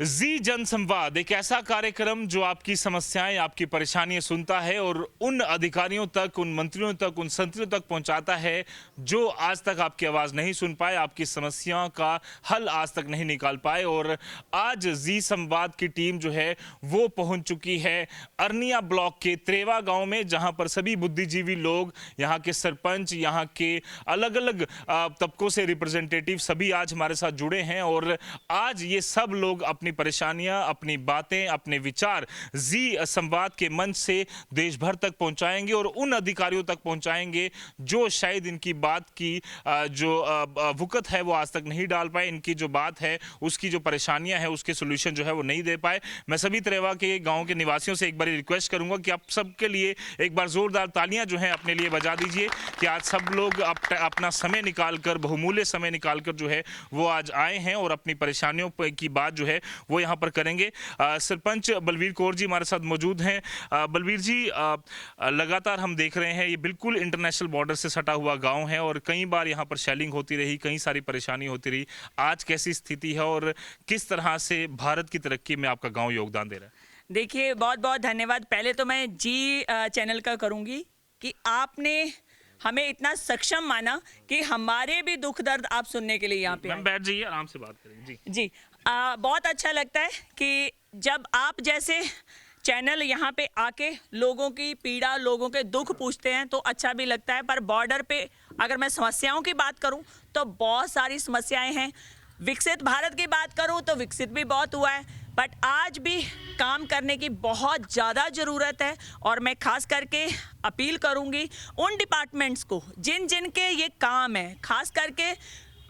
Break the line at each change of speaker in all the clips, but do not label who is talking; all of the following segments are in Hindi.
जी जनसंवाद एक ऐसा कार्यक्रम जो आपकी समस्याएं, आपकी परेशानियां सुनता है और उन अधिकारियों तक, उन मंत्रियों तक, उन संतरियों तक पहुंचाता है जो आज तक आपकी आवाज नहीं सुन पाए, आपकी समस्याओं का हल आज तक नहीं निकाल पाए। और आज जी संवाद की टीम जो है वो पहुंच चुकी है अरनिया ब्लॉक के त्रेवा गांव में, जहां पर सभी बुद्धिजीवी लोग, यहाँ के सरपंच, यहाँ के अलग अलग तबकों से रिप्रेजेंटेटिव सभी आज हमारे साथ जुड़े हैं। और आज ये सब लोग अपनी परेशानियां, अपनी बातें, अपने विचार जी संवाद के मंच से देश भर तक पहुंचाएंगे और उन अधिकारियों तक पहुंचाएंगे जो शायद इनकी बात की जो वुकत है वो आज तक नहीं डाल पाए, इनकी जो बात है उसकी जो परेशानियां है उसके सोल्यूशन जो है वो नहीं दे पाए। मैं सभी त्रेवा के गांव के निवासियों से एक बार रिक्वेस्ट करूंगा कि आप सबके लिए एक बार जोरदार तालियां जो है अपने लिए बजा दीजिए कि आज सब लोग अपना समय निकालकर, बहुमूल्य समय निकालकर जो है वो आज आए हैं और अपनी परेशानियों की बात जो है वो यहाँ पर करेंगे। सरपंच बलवीर कौर जी हमारे साथ मौजूद हैं। बलवीर जी, लगातार हम देख रहे हैं ये बिल्कुल इंटरनेशनल बॉर्डर से सटा हुआ गांव है और कई बार यहाँ पर शेलिंग होती रही, कई सारी परेशानी होती रही। आज कैसी स्थिति है और किस तरह से भारत की तरक्की में आपका गांव योगदान दे रहा है?
देखिए, बहुत बहुत धन्यवाद। पहले तो मैं जी चैनल का करूंगी कि आपने हमें इतना सक्षम माना कि हमारे भी दुख दर्द आप सुनने के लिए यहाँ पे आए।
बैठ जाइए, आराम से बात करें। जी
बहुत अच्छा लगता है कि जब आप जैसे चैनल यहाँ पे आके लोगों की पीड़ा, लोगों के दुख पूछते हैं तो अच्छा भी लगता है। पर बॉर्डर पे अगर मैं समस्याओं की बात करूँ तो बहुत सारी समस्याएं हैं। विकसित भारत की बात करूँ तो विकसित भी बहुत हुआ है, बट आज भी काम करने की बहुत ज़्यादा ज़रूरत है। और मैं खास करके अपील करूँगी उन डिपार्टमेंट्स को जिन जिन के ये काम है, खास करके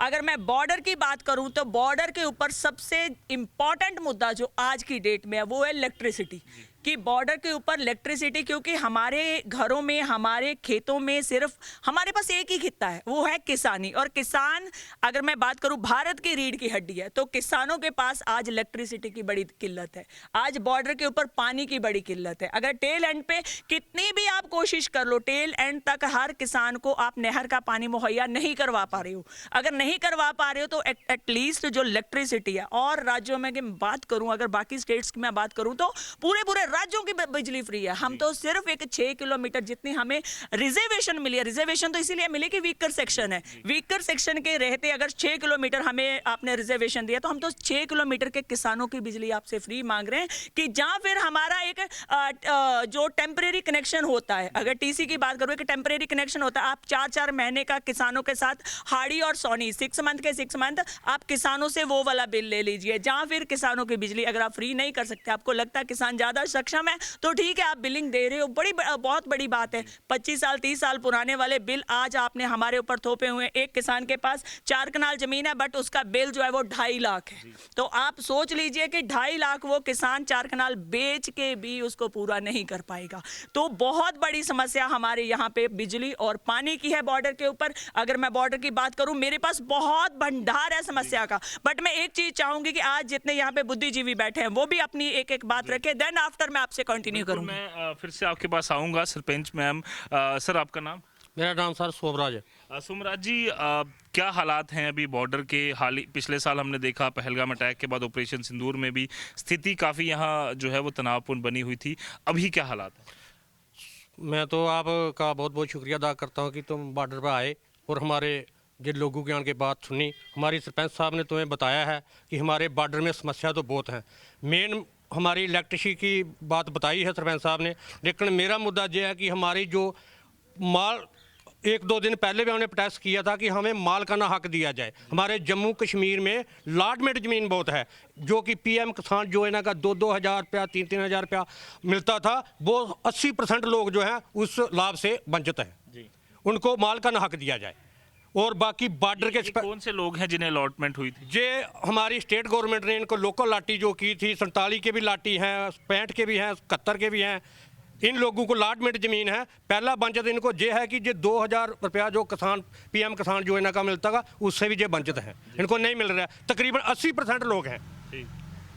अगर मैं बॉर्डर की बात करूं तो बॉर्डर के ऊपर सबसे इम्पॉर्टेंट मुद्दा जो आज की डेट में है वो है इलेक्ट्रिसिटी, कि बॉर्डर के ऊपर इलेक्ट्रिसिटी, क्योंकि हमारे घरों में, हमारे खेतों में सिर्फ हमारे पास एक ही खिता है, वो है किसानी। और किसान, अगर मैं बात करूं, भारत की रीढ़ की हड्डी है। तो किसानों के पास आज इलेक्ट्रिसिटी की बड़ी किल्लत है। आज बॉर्डर के ऊपर पानी की बड़ी किल्लत है। अगर टेल एंड पे कितनी भी आप कोशिश कर लो, टेल एंड तक हर किसान को आप नहर का पानी मुहैया नहीं करवा पा रहे हो। अगर नहीं करवा पा रहे हो तो एटलीस्ट जो इलेक्ट्रिसिटी है, और राज्यों में की बात करूं, अगर बाकी स्टेट्स की मैं बात करूं तो पूरे राज्यों की बिजली फ्री है। हम तो सिर्फ एक 6 किलोमीटर जितनी हमें रिजर्वेशन मिली है, रिजर्वेशन तो इसीलिए मिली कि वीकर सेक्शन है, वीकर सेक्शन के रहते अगर 6 किलोमीटर हमें आपने रिजर्वेशन दिया तो हम तो 6 किलोमीटर के किसानों की बिजली आपसे फ्री मांग रहे हैं। कि जहां फिर हमारा एक जो टेम्परेरी कनेक्शन होता है, अगर टीसी की बात करूं, एक टेम्परेरी कनेक्शन होता है, आप 4-4 महीने का किसानों के साथ हाड़ी और सोनी 6 मंथ के 6 मंथ आप किसानों से वो वाला बिल ले लीजिए। जहां फिर किसानों की बिजली अगर आप फ्री नहीं कर सकते, आपको लगता है किसान ज्यादा सक्षम है तो ठीक है, आप बिलिंग दे रहे हो, बहुत बड़ी बात है। 25 साल 30 साल पुराने वाले बिल आज आपने हमारे ऊपर थोपे हुए। एक किसान के पास 4 कनाल जमीन है बट उसका बिल जो है वो 2.5 लाख है। तो आप सोच लीजिए कि 2.5 लाख वो किसान 4 कनाल बेच के भी उसको पूरा नहीं कर पाएगा। तो बहुत बड़ी समस्या हमारे यहाँ पे बिजली और पानी की है बॉर्डर के ऊपर। अगर मैं बॉर्डर की बात करूं, मेरे पास बहुत भंडार है समस्या का, बट मैं एक चीज चाहूंगी कि आज जितने यहाँ पे बुद्धिजीवी बैठे हैं वो भी अपनी एक बात रखें, देन आफ्टर मैं आपसे कंटिन्यू करूंगा।
मैं फिर से आपके पास आऊंगा। सरपंच मैम, सर आपका नाम?
मेरा नाम सर सोमराज है।
सोमराज जी, क्या हालात हैं अभी बॉर्डर के? पिछले साल हमने देखा पहलगाम अटैक के बाद ऑपरेशन सिंदूर में भी स्थिति काफ़ी यहाँ जो है वो तनावपूर्ण बनी हुई थी। अभी क्या हालात है?
मैं तो आपका बहुत बहुत शुक्रिया अदा करता हूँ कि तुम बॉर्डर पर आए और हमारे जिन लोगों के आने बात सुनी। हमारी सरपंच साहब ने तुम्हें बताया है कि हमारे बॉर्डर में समस्या तो बहुत हैं। मेन हमारी इलेक्ट्रिसिटी की बात बताई है सरपंच साहब ने, लेकिन मेरा मुद्दा यह है कि हमारी जो माल 1-2 दिन पहले भी हमने प्रोटेस्ट किया था कि हमें माल का ना हक दिया जाए। हमारे जम्मू कश्मीर में लाटमेट ज़मीन बहुत है, जो कि पीएम किसान योजना का 2-2 हज़ार रुपया 3-3 हज़ार रुपया मिलता था, वो 80% लोग जो हैं उस लाभ से वंचित हैं। उनको माल का ना हक दिया जाए। और बाकी बॉर्डर के
कौन से लोग हैं जिन्हें अलॉटमेंट हुई थी?
ये हमारी स्टेट गवर्नमेंट ने इनको लोकल लाटी जो की थी, 47 के भी लाटी हैं, 65 के भी हैं, 71 के भी हैं। इन लोगों को लाटमेट ज़मीन है। पहला वंचित इनको ये है कि ये 2,000 रुपया जो किसान पीएम किसान योजना का मिलता था उससे भी ये वंचित है, इनको नहीं मिल रहा है। तकरीबन 80% लोग हैं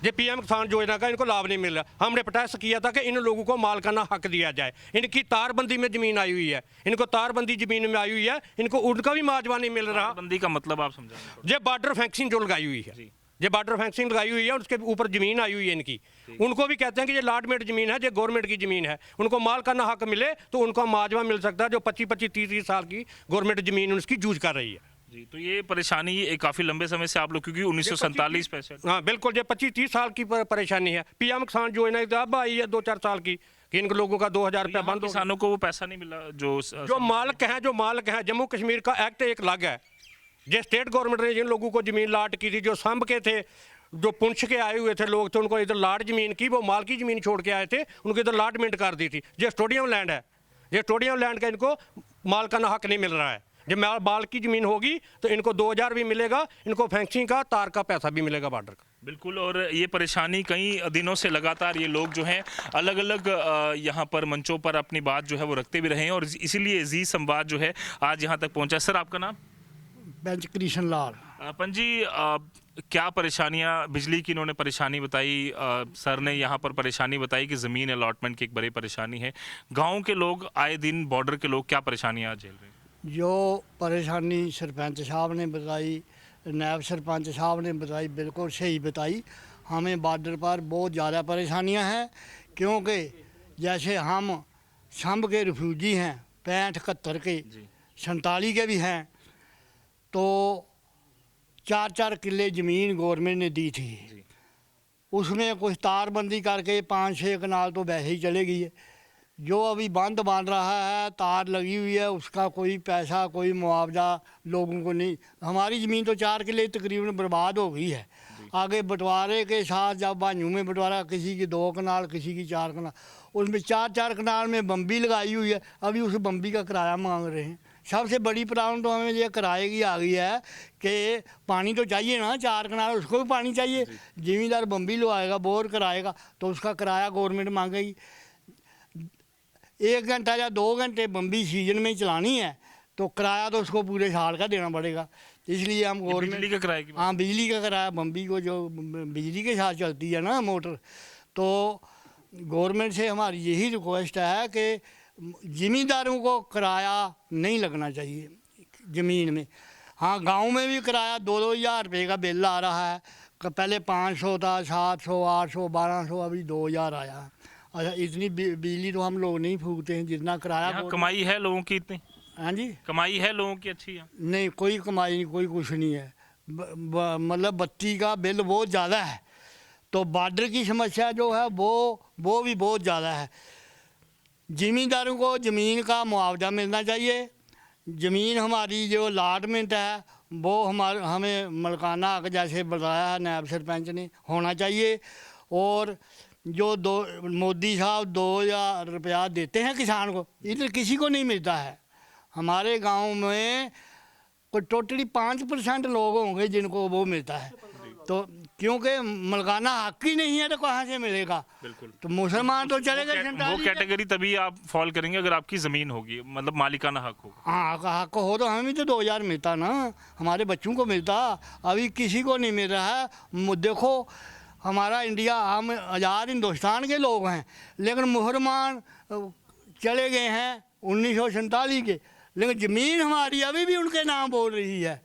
ये पीएम किसान योजना का, इनको लाभ नहीं मिल रहा। हमने प्रोटेस्ट किया था कि इन लोगों को माल का ना हक दिया जाए। इनकी तारबंदी में ज़मीन आई हुई है, इनको तारबंदी ज़मीन में आई हुई है, इनको उनका भी मुआवजा नहीं मिल रहा।
तारबंदी का मतलब आप समझाएं?
ये बॉर्डर फेंसिंग जो लगाई हुई है, ये बॉर्डर फेंसिंग लगाई हुई है और उसके ऊपर ज़मीन आई हुई है इनकी, उनको भी कहते हैं कि ये लाटमेट ज़मीन है, ये गवर्नमेंट की ज़मीन है, उनको माल का ना हक मिले तो उनको मुआवजा मिल सकता है, जो 25-25, 30-30 साल की गवर्नमेंट ज़मीन उसकी जूझ कर रही है।
जी, तो ये परेशानी काफ़ी लंबे समय से आप लोग, क्योंकि 1947 पैसे।
हाँ बिल्कुल, ये 25-30 साल की परेशानी है। PM किसान योजना अब आई है 2-4 साल की, कि इन लोगों का 2000 रुपया बंद हो गया।
किसानों को वो पैसा नहीं मिला
जो मालिक हैं, जम्मू कश्मीर का एक्ट एक अलग है, जो स्टेट गवर्नमेंट ने जिन लोगों को ज़मीन लाट की थी, जो संभ के थे, जो पुंछ के आए हुए थे लोग थे, उनको इधर लाट ज़मीन की, वो माल की ज़मीन छोड़ के आए थे, उनको इधर लाटमेंट कर दी थी। ये स्टोडियम लैंड है, ये स्टोडियम लैंड का इनको माल का ना हक नहीं मिल रहा है। जब माल की ज़मीन होगी तो इनको 2000 भी मिलेगा, इनको फेंसिंग का तार का पैसा भी मिलेगा बॉर्डर का।
बिल्कुल, और ये परेशानी कई दिनों से लगातार ये लोग जो हैं अलग अलग यहाँ पर मंचों पर अपनी बात जो है वो रखते भी रहे हैं, और इसीलिए जी संवाद जो है आज यहाँ तक पहुँचा। सर, आपका नाम?
पंच कृष्ण लाल।
पंच जी, क्या परेशानियाँ, बिजली की इन्होंने परेशानी बताई, सर ने यहाँ पर परेशानी बताई कि ज़मीन अलॉटमेंट की एक बड़ी परेशानी है। गाँव के लोग, आए दिन बॉर्डर के लोग क्या परेशानियाँ झेल रहे हैं?
जो परेशानी सरपंच साहब ने बताई, नायब सरपंच साहब ने बताई, बिल्कुल सही बताई। हमें बॉर्डर पर बहुत ज़्यादा परेशानियां हैं, क्योंकि जैसे हम संभ के रिफ्यूजी हैं, 65-71 के, 47 के भी हैं, तो 4-4 किले ज़मीन गवर्नमेंट ने दी थी, उसमें कुछ तारबंदी करके 5-6 कनाल तो वैसे ही चले गई है। जो अभी बंद बन रहा है, तार लगी हुई है, उसका कोई पैसा, कोई मुआवजा लोगों को नहीं। हमारी ज़मीन तो 4 किले तकरीबन बर्बाद हो गई है। आगे बंटवारे के साथ जब भाइयों में बंटवारा, किसी की 2 कनाल, किसी की 4 कनाल, उसमें 4-4 कनाल में बम्बी लगाई हुई है, अभी उस बम्बी का किराया मांग रहे हैं। सबसे बड़ी प्रॉब्लम तो हमें ये किराए की आ गई है कि पानी तो चाहिए ना, 4 कनाल उसको भी पानी चाहिए। ज़मींदार बम्बी लगाएगा, बोर कराएगा, तो उसका किराया गवर्नमेंट मांगेगी। 1 घंटा या 2 घंटे बम्बी सीजन में चलानी है तो किराया तो उसको पूरे साल का देना पड़ेगा। इसलिए हम गवर्नमेंट,
बिजली का किराया की बात?
हाँ, बिजली का किराया, बम्बी को जो बिजली के साथ चलती है ना मोटर, तो गवर्नमेंट से हमारी यही रिक्वेस्ट है कि ज़मींदारों को किराया नहीं लगना चाहिए ज़मीन में। हाँ, गांव में भी किराया 2-2 हज़ार रुपये का बिल आ रहा है, पहले 500 था, 700, 800, 1200, अभी 2000 आया है। अच्छा, इतनी बिजली तो हम लोग नहीं फूकते हैं जितना किराया।
यहाँ कमाई है लोगों की इतनी?
हाँ जी,
कमाई है लोगों की अच्छी है?
नहीं, कोई कमाई नहीं, कोई कुछ नहीं है। मतलब बत्ती का बिल बहुत ज़्यादा है, तो बॉर्डर की समस्या जो है वो भी बहुत ज़्यादा है। ज़मींदारों को ज़मीन का मुआवजा मिलना चाहिए। ज़मीन हमारी जो अलाटमेंट है वो हमें मलकाना हक जैसे बताया है नायब सरपंच ने, होना चाहिए। और जो मोदी साहब 2000 रुपया देते हैं किसान को, इधर किसी को नहीं मिलता है। हमारे गांव में कोई टोटली 5% लोग होंगे जिनको वो मिलता है, तो क्योंकि मलकाना हक ही नहीं है तो कहाँ से मिलेगा।
बिल्कुल,
तो मुसलमान तो चले गए
वो कैटेगरी तभी आप फॉल करेंगे अगर आपकी ज़मीन होगी, मतलब मालिकाना हक होगा।
हाँ, हक हो तो हमें भी तो 2000 मिलता ना, हमारे बच्चों को मिलता, अभी किसी को नहीं मिल रहा है। देखो, हमारा इंडिया, हम आज़ाद हिंदुस्तान के लोग हैं, लेकिन मुसलमान चले गए हैं 1947 के, लेकिन ज़मीन हमारी अभी भी उनके नाम बोल रही है।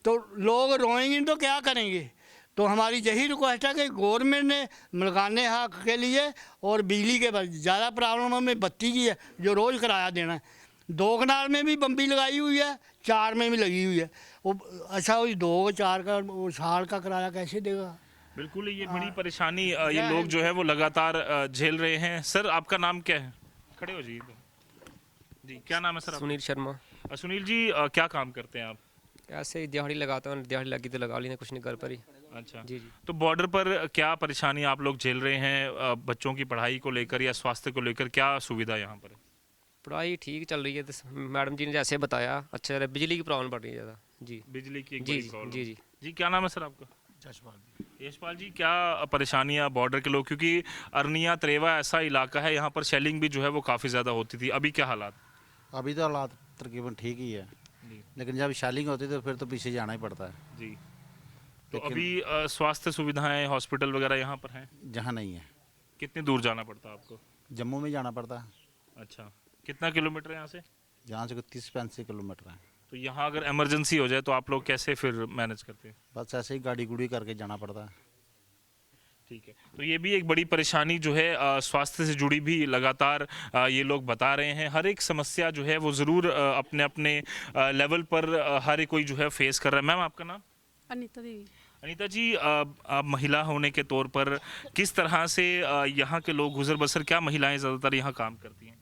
तो लोग रोएंगे तो क्या करेंगे। तो हमारी यही रिक्वेस्ट है कि गवर्नमेंट ने मलकाने हक के लिए और बिजली के बाद ज़्यादा प्रॉब्लम हमें बत्ती की है, जो रोज़ किराया देना है। 2 कनाल में भी बम्बी लगाई हुई है, 4 में भी लगी हुई है। वो अच्छा, वही 2-4 का साल का किराया कैसे देगा।
बिल्कुल, ये बड़ी परेशानी ये लोग जो है वो लगातार झेल रहे हैं। सर, आपका नाम क्या है? खड़े हो जी। जी, क्या नाम है सर?
सुनील शर्मा।
सुनील जी, क्या काम करते हैं आप?
ऐसे ही दिहाड़ी लगाता हूँ, दिहाड़ी लगी तो लगा ली, नहीं कुछ नहीं, घर पर ही।
अच्छा
जी जी।
तो बॉर्डर पर क्या परेशानी आप लोग झेल रहे हैं, बच्चों की पढ़ाई को लेकर या स्वास्थ्य को लेकर, क्या सुविधा यहाँ पर है?
पढ़ाई ठीक चल रही है, तो मैडम जी ने जैसे बताया अच्छा है। बिजली की प्रॉब्लम पड़ रही है ज़्यादा। जी,
बिजली की एक
जी
बड़ी
जी
प्रॉब्लम।
जी जी।
जी, क्या नाम है सर आपका? यशपाल जी, क्या परेशानियाँ बॉर्डर के लोग, क्योंकि अरनिया त्रेवा ऐसा इलाका है, यहाँ पर शेलिंग भी जो है वो काफ़ी ज़्यादा होती थी, अभी क्या हालात?
अभी तो हालात तकरीबन ठीक ही है, लेकिन जब शेलिंग होती है तो फिर तो पीछे जाना ही पड़ता है।
जी, तो अभी स्वास्थ्य सुविधाएं, हॉस्पिटल वगैरह यहाँ पर हैं?
जहाँ नहीं है,
कितनी दूर जाना पड़ता है आपको?
जम्मू में जाना पड़ता है।
अच्छा, कितना किलोमीटर है यहाँ से?
जहाँ से 30-35 किलोमीटर है।
तो यहाँ अगर इमरजेंसी हो जाए तो आप लोग कैसे फिर मैनेज करते हैं?
बस ऐसे ही गाड़ी गुड़ी करके जाना पड़ता है।
ठीक है, तो ये भी एक बड़ी परेशानी जो है स्वास्थ्य से जुड़ी भी लगातार ये लोग बता रहे हैं। हर एक समस्या जो है वो ज़रूर अपने अपने लेवल पर हर एक कोई जो है फेस कर रहा है। मैम, आपका नाम?
अनीता देवी।
अनीता जी, आप महिला होने के तौर पर किस तरह से यहाँ के लोग गुजर बसर, क्या महिलाएं ज़्यादातर यहाँ काम करती हैं?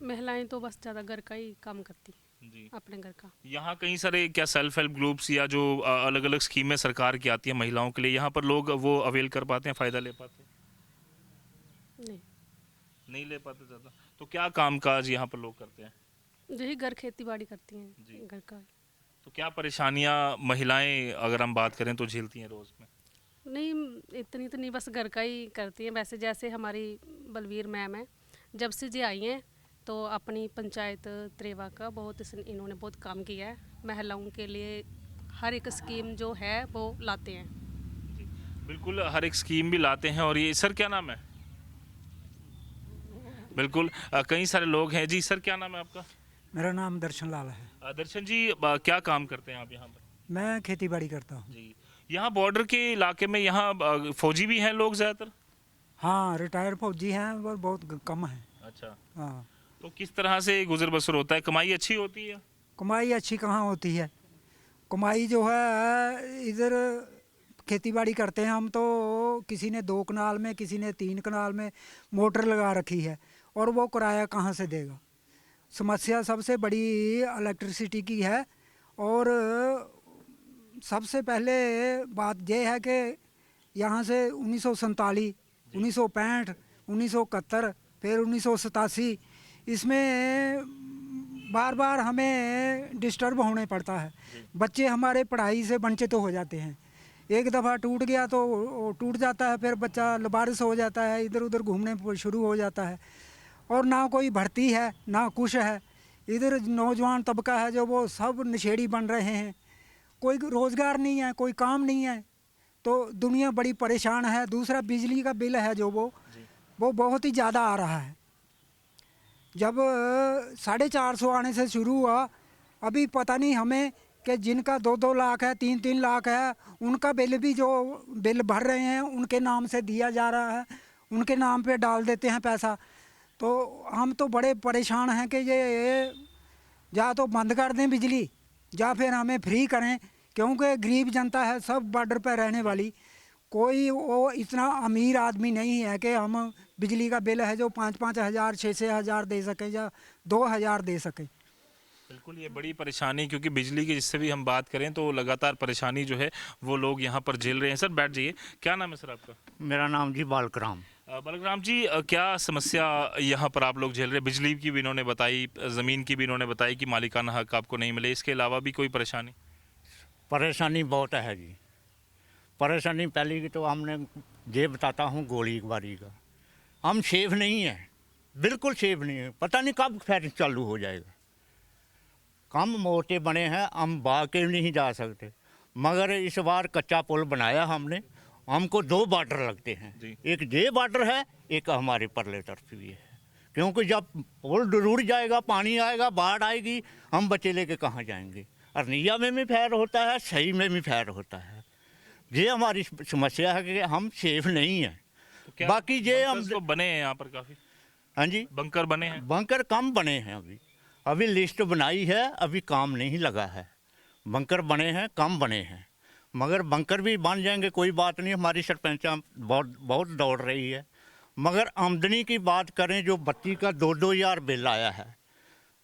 महिलाएं तो बस ज़्यादा घर का ही काम करती,
जी,
अपने घर का।
यहाँ कई सारे क्या सेल्फ हेल्प ग्रुप्स या जो अलग अलग स्कीमें सरकार की आती है महिलाओं के लिए, यहाँ पर लोग वो अवेल कर पाते हैं, फ़ायदा ले पाते हैं?
नहीं,
नहीं ले पाते ज़्यादा। तो क्या काम काज यहाँ पर लोग करते हैं?
यही घर खेती बाड़ी करती
जी।
हैं घर का।
तो क्या परेशानियाँ महिलाएं अगर हम बात करें तो झेलती हैं रोज़ में?
नहीं, इतनी तो नहीं, बस घर का ही करती हैं। वैसे जैसे हमारी बलवीर मैम है, जब से जी आई हैं तो अपनी पंचायत त्रेवा का बहुत इन्होंने बहुत काम किया है। महिलाओं के लिए हर एक स्कीम जो है वो लाते हैं।
जी, बिल्कुल, हर एक स्कीम भी लाते हैं। और ये सर क्या नाम है? बिल्कुल, कई सारे लोग हैं। जी सर, क्या नाम है आपका?
मेरा नाम दर्शन लाल है।
दर्शन जी, क्या काम करते हैं आप यहाँ पर?
मैं खेती बाड़ी करता हूँ।
जी, यहाँ बॉर्डर के इलाके में यहाँ फौजी भी हैं लोग ज़्यादातर?
हाँ, रिटायर्ड फौजी हैं और बहुत कम हैं।
अच्छा,
हाँ,
तो किस तरह से गुजर बसर होता है? कमाई अच्छी होती है?
कमाई अच्छी कहाँ होती है। कमाई जो है इधर खेती बाड़ी करते हैं हम, तो किसी ने 2 कनाल में, किसी ने 3 कनाल में मोटर लगा रखी है, और वो किराया कहाँ से देगा। समस्या सबसे बड़ी इलेक्ट्रिसिटी की है। और सबसे पहले बात यह है कि यहाँ से 1947, 1965, 1971, फिर 1987, इसमें बार बार हमें डिस्टर्ब होने पड़ता है। बच्चे हमारे पढ़ाई से वंचित तो हो जाते हैं। एक दफ़ा टूट गया तो टूट जाता है, फिर बच्चा लावारिस हो जाता है, इधर उधर घूमने शुरू हो जाता है, और ना कोई भर्ती है ना कुछ है। इधर नौजवान तबका है जो वो सब नशेड़ी बन रहे हैं, कोई रोज़गार नहीं है, कोई काम नहीं है, तो दुनिया बड़ी परेशान है। दूसरा बिजली का बिल है जो वो बहुत ही ज़्यादा आ रहा है। जब 450 आने से शुरू हुआ, अभी पता नहीं हमें कि जिनका 2-2 लाख है, 3-3 लाख है, उनका बिल भी जो बिल भर रहे हैं उनके नाम से दिया जा रहा है, उनके नाम पे डाल देते हैं पैसा। तो हम तो बड़े परेशान हैं कि ये या तो बंद कर दें बिजली, या फिर हमें फ्री करें, क्योंकि गरीब जनता है सब बॉर्डर पर रहने वाली। कोई वो इतना अमीर आदमी नहीं है कि हम बिजली का बिल है जो 5-5 हज़ार, 6-6 हज़ार दे सकें या 2 हज़ार दे सकें।
बिल्कुल, ये बड़ी परेशानी, क्योंकि बिजली की जिससे भी हम बात करें तो लगातार परेशानी जो है वो लोग यहाँ पर झेल रहे हैं। सर बैठ जाइए। क्या नाम है सर आपका?
मेरा नाम जी बालकराम।
बलराम जी, क्या समस्या यहाँ पर आप लोग झेल रहे हैं? बिजली की भी इन्होंने बताई, ज़मीन की भी इन्होंने बताई कि मालिकाना हक आपको नहीं मिले, इसके अलावा भी कोई परेशानी?
परेशानी बहुत है जी। परेशानी पहली की तो हमने ये बताता हूँ गोलीबारी का। हम सेफ नहीं है, बिल्कुल सेफ नहीं है। पता नहीं कब फायरिंग चालू हो जाएगा। कम मोर्चे बने हैं, हम भाग के नहीं जा सकते। मगर इस बार कच्चा पुल बनाया हमने, हमको 2 बॉर्डर लगते हैं। एक ये बॉर्डर है, एक हमारे परले तरफ भी है। क्योंकि जब पुल डूब जाएगा, पानी आएगा, बाढ़ आएगी, हम बच्चे लेके कहाँ जाएंगे। अरनिया में भी फैर होता है, सही में भी फैर होता है। ये हमारी समस्या है कि हम सेफ नहीं हैं।
तो
बाकी ये हम
तो बने हैं यहाँ पर काफ़ी?
हाँ जी,
बंकर बने हैं?
बंकर कम बने हैं। अभी लिस्ट बनाई है, अभी काम नहीं लगा है। बंकर बने हैं, कम बने हैं, मगर बंकर भी बन जाएंगे, कोई बात नहीं। हमारी सरपंच बहुत दौड़ रही है। मगर आमदनी की बात करें, जो बत्ती का 2-2 हज़ार बिल आया है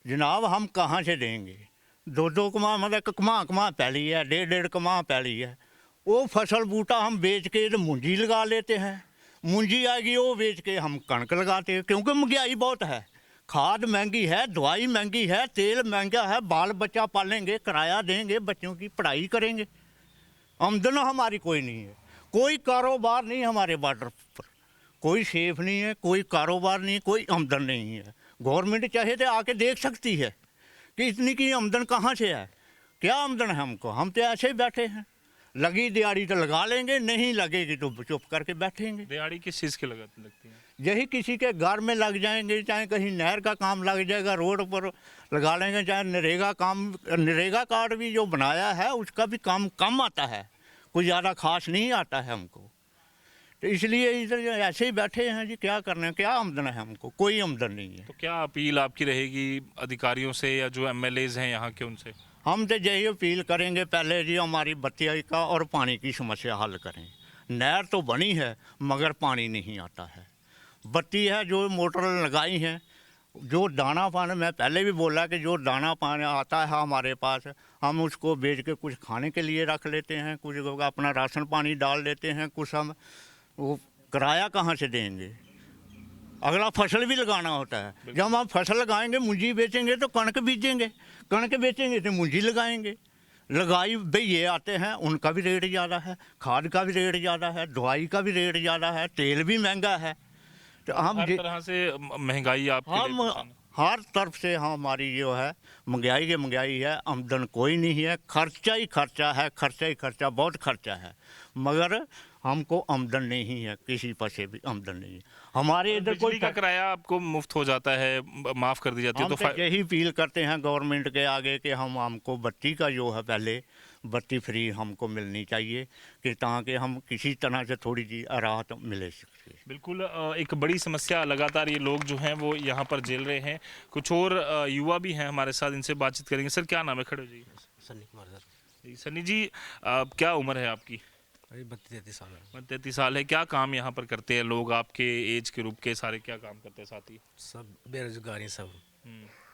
जनाब, हम कहाँ से देंगे? 2-2 कमा मतलब कमा पैली है, 1.5 कमा पैली है। वो फसल बूटा हम बेच के तो मूंजी लगा लेते हैं, मूंजी आएगी वो बेच के हम कणक लगाते हैं, क्योंकि महंगाई बहुत है। खाद महंगी है, दवाई महंगी है, तेल महंगा है, बाल बच्चा पालेंगे, किराया देंगे, बच्चों की पढ़ाई करेंगे। आमदन हमारी कोई नहीं है, कोई कारोबार नहीं हमारे बॉर्डर पर, कोई सेफ नहीं है, कोई कारोबार नहीं, कोई आमदन नहीं है। गवर्नमेंट चाहे तो आके देख सकती है कि इतनी की आमदन कहाँ से है, क्या आमदन है हमको। हम तो ऐसे ही बैठे हैं, लगी दिहाड़ी तो लगा लेंगे, नहीं लगेगी तो चुप करके बैठेंगे।
दिहाड़ी किस चीज़ की लगती है?
यही किसी के घर में लग जाएंगे, चाहे कहीं नहर का काम लग जाएगा, रोड पर लगा लेंगे, चाहे नरेगा कार्ड भी जो बनाया है उसका भी काम कम आता है, कुछ ज़्यादा खास नहीं आता है हमको। तो इसलिए इधर ऐसे ही बैठे हैं जी, क्या करना है, क्या आमदन है हमको, कोई आमदन नहीं है।
तो क्या अपील आपकी रहेगी अधिकारियों से या जो एमएलएज हैं यहाँ के उनसे?
हम तो यही अपील करेंगे, पहले जी हमारी बत्ती का और पानी की समस्या हल करें। नहर तो बनी है मगर पानी नहीं आता है। बत्ती है जो मोटर लगाई हैं, जो दाना पानी, मैं पहले भी बोला कि जो दाना पानी आता है हमारे पास, हम उसको बेच के कुछ खाने के लिए रख लेते हैं, कुछ अपना राशन पानी डाल लेते हैं, कुछ हम वो किराया कहाँ से देंगे। अगला फसल भी लगाना होता है, जब हम फसल लगाएंगे, मुंजी बेचेंगे तो कणक बीजेंगे, कणक बेचेंगे तो मुंजी लगाएंगे। लगाई भाई ये आते हैं, उनका भी रेट ज़्यादा है, खाद का भी रेट ज़्यादा है, दवाई का भी रेट ज़्यादा है, तेल भी महंगा है। तो हम
हर तरह से महंगाई आपके लिए
हम
परेशान है।
हर तरफ से हमारी जो है महंगाई है, आमदन कोई नहीं है, खर्चा ही खर्चा है, खर्चा ही खर्चा, बहुत खर्चा है, मगर हमको आमदन नहीं है, किसी पैसे भी आमदन नहीं है। हमारे इधर
बिजली
कोई
का किराया आपको मुफ्त हो जाता है, माफ़ कर दी जाती है,
हम
तो
तो यही अपील करते हैं गवर्नमेंट के आगे कि हमको बत्ती का जो है पहले बत्ती फ्री हमको मिलनी चाहिए, कि ताकि हम किसी तरह से थोड़ी सी राहत मिले सकती है।
बिल्कुल एक बड़ी समस्या लगातार ये लोग जो हैं वो यहाँ पर झेल रहे हैं। कुछ और युवा भी हैं हमारे साथ, इनसे बातचीत करेंगे। सर क्या नाम है? खड़े हो जाइए।
सन्नी कुमार सर।
जी सन्नी जी, क्या उम्र है आपकी?
अभी 32-33 साल है।
33 साल है। क्या काम यहाँ पर करते हैं लोग आपके एज के ग्रुप के? सारे क्या काम करते हैं साथी?
सब बेरोजगारी सब।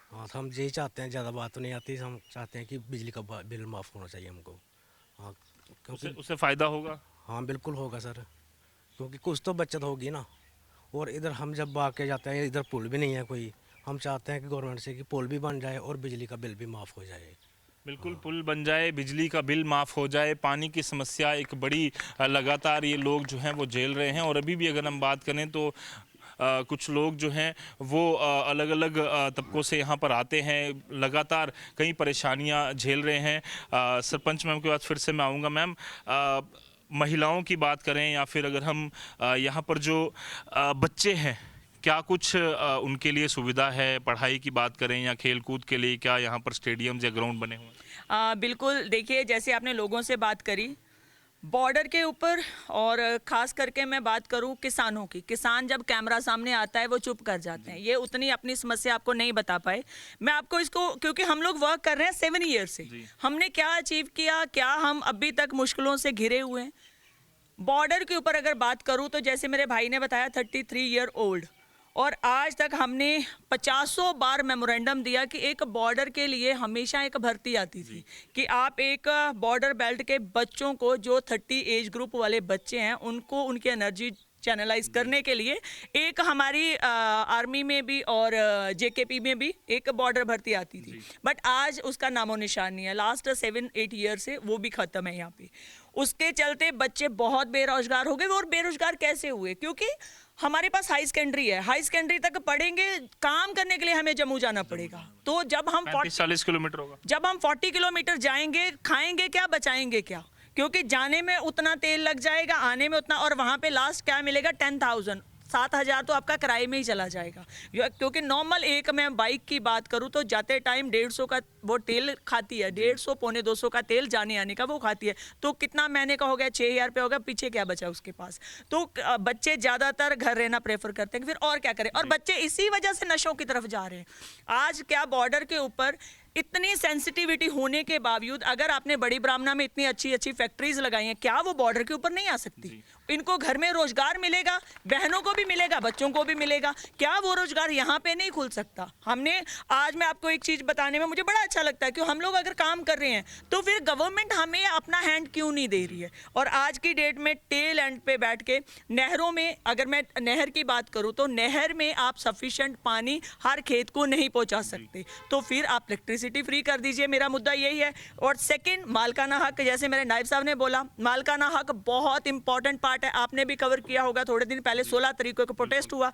हाँ, तो हम यही चाहते हैं, ज़्यादा बात तो नहीं आती, हम चाहते हैं कि बिजली का बिल माफ़ होना चाहिए हमको। हाँ, क्योंकि
उससे फ़ायदा होगा?
हाँ बिल्कुल होगा सर, क्योंकि कुछ तो बचत होगी ना। और इधर हम जब आके जाते हैं, इधर पुल भी नहीं है कोई, हम चाहते हैं कि गवर्नमेंट से कि पुल भी बन जाए और बिजली का बिल भी माफ़ हो जाए।
बिल्कुल, पुल बन जाए, बिजली का बिल माफ़ हो जाए। पानी की समस्या एक बड़ी लगातार ये लोग जो हैं वो झेल रहे हैं। और अभी भी अगर हम बात करें तो कुछ लोग जो हैं वो अलग अलग तबकों से यहाँ पर आते हैं, लगातार कई परेशानियाँ झेल रहे हैं। सरपंच मैम के बाद फिर से मैं आऊँगा। मैम, महिलाओं की बात करें या फिर अगर हम यहाँ पर जो बच्चे हैं, क्या कुछ उनके लिए सुविधा है? पढ़ाई की बात करें या खेल कूद के लिए क्या यहाँ पर स्टेडियम या ग्राउंड बने हुए हैं?
बिल्कुल, देखिए जैसे आपने लोगों से बात करी बॉर्डर के ऊपर, और ख़ास करके मैं बात करूं किसानों की, किसान जब कैमरा सामने आता है वो चुप कर जाते हैं, ये उतनी अपनी समस्या आपको नहीं बता पाए। मैं आपको इसको, क्योंकि हम लोग वर्क कर रहे हैं 7 ईयर से, हमने क्या अचीव किया, क्या हम अभी तक मुश्किलों से घिरे हुए हैं। बॉर्डर के ऊपर अगर बात करूं तो जैसे मेरे भाई ने बताया 33 ईयर ओल्ड, और आज तक हमने 50 बार मेमोरेंडम दिया कि एक बॉर्डर के लिए हमेशा एक भर्ती आती थी कि आप एक बॉर्डर बेल्ट के बच्चों को, जो 30 एज ग्रुप वाले बच्चे हैं, उनको उनकी एनर्जी चैनलाइज करने के लिए एक हमारी आर्मी में भी और जेकेपी में भी एक बॉर्डर भर्ती आती थी। बट आज उसका नामो निशान नहीं है। लास्ट 7-8 ईयर से वो भी ख़त्म है यहाँ पे। उसके चलते बच्चे बहुत बेरोजगार हो गए। और बेरोजगार कैसे हुए? क्योंकि हमारे पास हाई सेकेंडरी है, हाई सेकेंडरी तक पढ़ेंगे, काम करने के लिए हमें जम्मू जाना पड़ेगा। तो जब हम
40 किलोमीटर होगा,
जब हम 40 किलोमीटर जाएंगे, खाएंगे क्या, बचाएंगे क्या? क्योंकि जाने में उतना तेल लग जाएगा, आने में उतना, और वहाँ पे लास्ट क्या मिलेगा? 10,000, 7,000 तो आपका किराए में ही चला जाएगा। क्योंकि नॉर्मल एक मैं बाइक की बात करूँ तो जाते टाइम 150 का वो तेल खाती है, 150 पौने 200 का तेल जाने आने का वो खाती है। तो कितना महीने का हो गया? 6,000 रुपये हो गया, पीछे क्या बचा उसके पास? तो बच्चे ज़्यादातर घर रहना प्रेफर करते हैं, फिर और क्या करें? और बच्चे इसी वजह से नशों की तरफ जा रहे हैं। आज क्या बॉर्डर के ऊपर इतनी सेंसिटिविटी होने के बावजूद, अगर आपने बड़ी ब्राह्मणा में इतनी अच्छी अच्छी फैक्ट्रीज लगाई हैं, क्या वो बॉर्डर के ऊपर नहीं आ सकती? इनको घर में रोजगार मिलेगा, बहनों को भी मिलेगा, बच्चों को भी मिलेगा। क्या वो रोजगार यहाँ पे नहीं खुल सकता? हमने आज, मैं आपको एक चीज बताने में मुझे बड़ा अच्छा लगता है कि हम लोग अगर काम कर रहे हैं तो फिर गवर्नमेंट हमें अपना हैंड क्यों नहीं दे रही है? और आज की डेट में टेल एंड पे बैठ के नहरों में, अगर मैं नहर की बात करूँ तो नहर में आप सफिशिएंट पानी हर खेत को नहीं पहुँचा सकते, तो फिर आप इलेक्ट्रिसिटी फ्री कर दीजिए। मेरा मुद्दा यही है। और सेकंड, मालकाना हक, जैसे मेरे नायब साहब ने बोला, मालकाना हक बहुत इंपॉर्टेंट पार्ट है। आपने भी कवर किया होगा, थोड़े दिन पहले 16 तारीख को प्रोटेस्ट हुआ।